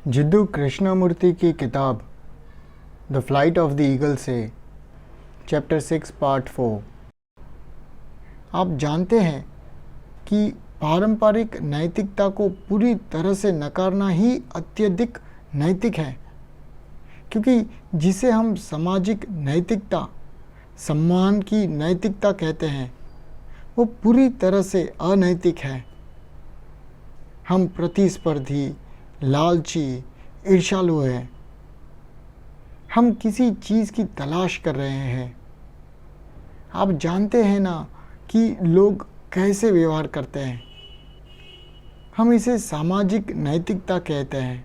जिद्दू कृष्णमूर्ति की किताब the flight of the eagle से चैप्टर 6 पार्ट 4। आप जानते हैं कि पारंपरिक नैतिकता को पूरी तरह से नकारना ही अत्यधिक नैतिक है, क्योंकि जिसे हम सामाजिक नैतिकता, सम्मान की नैतिकता कहते हैं, वो पूरी तरह से अनैतिक है। हम प्रतिस्पर्धी, लालची, ईर्ष्यालु हैं। हम किसी चीज़ की तलाश कर रहे हैं। आप जानते हैं ना कि लोग कैसे व्यवहार करते हैं। हम इसे सामाजिक नैतिकता कहते हैं।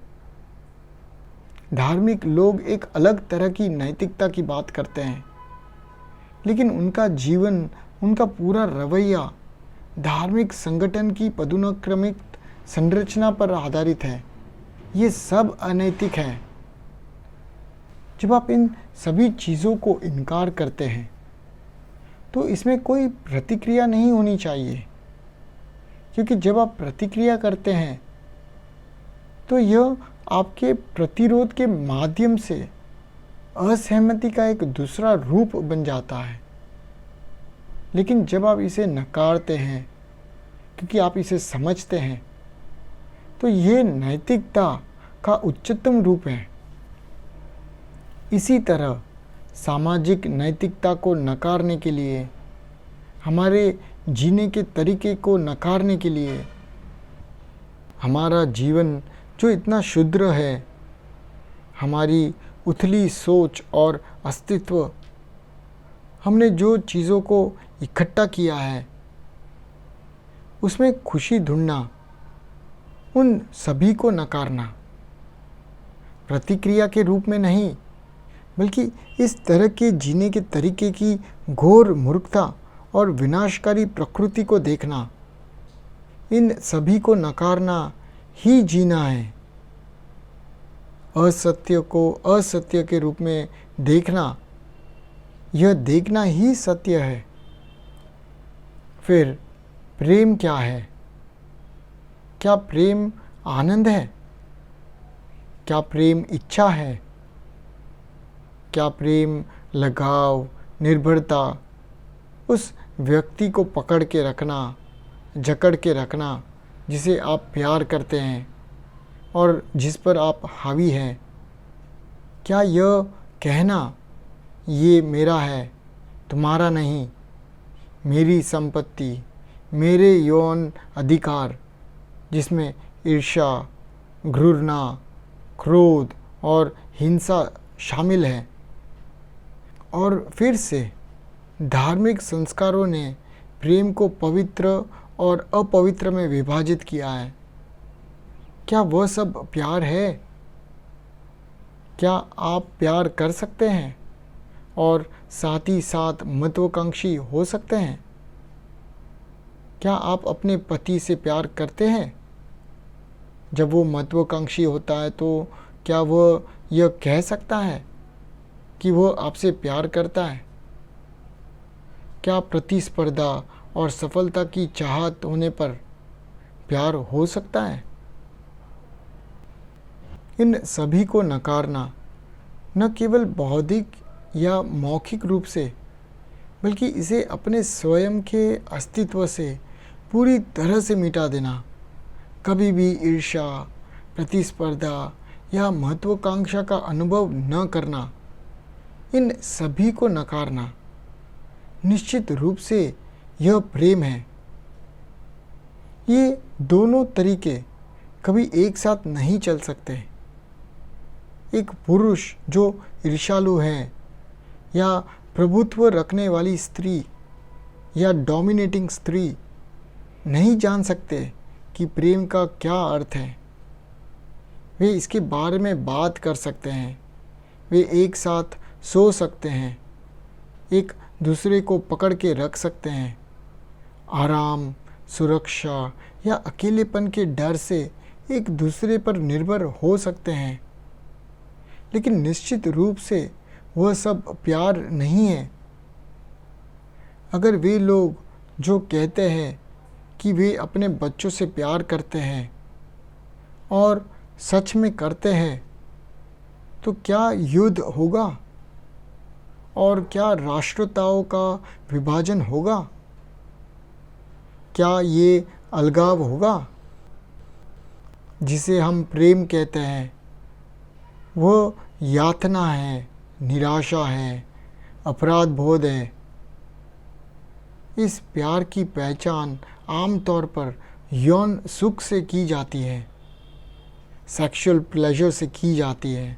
धार्मिक लोग एक अलग तरह की नैतिकता की बात करते हैं, लेकिन उनका जीवन, उनका पूरा रवैया धार्मिक संगठन की पदानुक्रमित संरचना पर आधारित है। ये सब अनैतिक है। जब आप इन सभी चीज़ों को इनकार करते हैं तो इसमें कोई प्रतिक्रिया नहीं होनी चाहिए, क्योंकि जब आप प्रतिक्रिया करते हैं तो यह आपके प्रतिरोध के माध्यम से असहमति का एक दूसरा रूप बन जाता है। लेकिन जब आप इसे नकारते हैं क्योंकि आप इसे समझते हैं, तो ये नैतिकता का उच्चतम रूप है। इसी तरह सामाजिक नैतिकता को नकारने के लिए, हमारे जीने के तरीके को नकारने के लिए, हमारा जीवन जो इतना शुद्र है, हमारी उथली सोच और अस्तित्व, हमने जो चीज़ों को इकट्ठा किया है, उसमें खुशी ढूंढना, उन सभी को नकारना, प्रतिक्रिया के रूप में नहीं, बल्कि इस तरह के जीने के तरीके की घोर मूर्खता और विनाशकारी प्रकृति को देखना, इन सभी को नकारना ही जीना है। असत्य को असत्य के रूप में देखना, यह देखना ही सत्य है। फिर प्रेम क्या है? क्या प्रेम आनंद है? क्या प्रेम इच्छा है? क्या प्रेम लगाव, निर्भरता, उस व्यक्ति को पकड़ के रखना, जकड़ के रखना जिसे आप प्यार करते हैं और जिस पर आप हावी हैं? क्या यह कहना, ये मेरा है, तुम्हारा नहीं, मेरी संपत्ति, मेरे यौन अधिकार, जिसमें ईर्ष्या, घृणा, क्रोध और हिंसा शामिल है? और फिर से धार्मिक संस्कारों ने प्रेम को पवित्र और अपवित्र में विभाजित किया है। क्या वह सब प्यार है? क्या आप प्यार कर सकते हैं और साथ ही साथ महत्वाकांक्षी हो सकते हैं? क्या आप अपने पति से प्यार करते हैं? जब वो महत्वाकांक्षी होता है तो क्या वह यह कह सकता है कि वह आपसे प्यार करता है? क्या प्रतिस्पर्धा और सफलता की चाहत होने पर प्यार हो सकता है? इन सभी को नकारना न केवल बौद्धिक या मौखिक रूप से, बल्कि इसे अपने स्वयं के अस्तित्व से पूरी तरह से मिटा देना, कभी भी ईर्ष्या, प्रतिस्पर्धा या महत्वाकांक्षा का अनुभव न करना, इन सभी को नकारना, निश्चित रूप से यह प्रेम है। ये दोनों तरीके कभी एक साथ नहीं चल सकते। एक पुरुष जो ईर्ष्यालु है या प्रभुत्व रखने वाली स्त्री या डोमिनेटिंग स्त्री नहीं जान सकते कि प्रेम का क्या अर्थ है। वे इसके बारे में बात कर सकते हैं, वे एक साथ सो सकते हैं, एक दूसरे को पकड़ के रख सकते हैं, आराम, सुरक्षा या अकेलेपन के डर से एक दूसरे पर निर्भर हो सकते हैं, लेकिन निश्चित रूप से वह सब प्यार नहीं है। अगर वे लोग जो कहते हैं कि वे अपने बच्चों से प्यार करते हैं और सच में करते हैं तो क्या युद्ध होगा और क्या राष्ट्रीयताओं का विभाजन होगा? क्या ये अलगाव होगा? जिसे हम प्रेम कहते हैं वो यातना है, निराशा है, अपराध बोध है। इस प्यार की पहचान आमतौर पर यौन सुख से की जाती है, सेक्सुअल प्लेजर से की जाती है।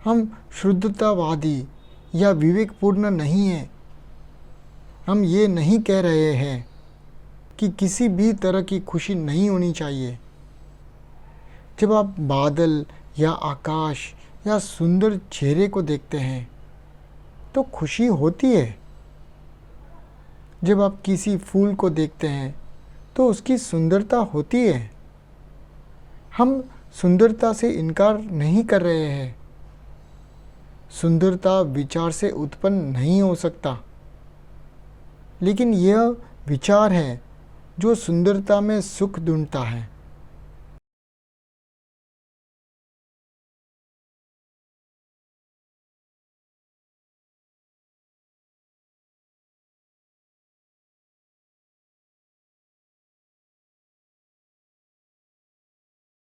हम शुद्धतावादी या विवेकपूर्ण नहीं हैं। हम ये नहीं कह रहे हैं कि किसी भी तरह की खुशी नहीं होनी चाहिए। जब आप बादल या आकाश या सुंदर चेहरे को देखते हैं तो खुशी होती है। जब आप किसी फूल को देखते हैं तो उसकी सुंदरता होती है। हम सुंदरता से इनकार नहीं कर रहे हैं। सुंदरता विचार से उत्पन्न नहीं हो सकता, लेकिन यह विचार है जो सुंदरता में सुख ढूंढता है।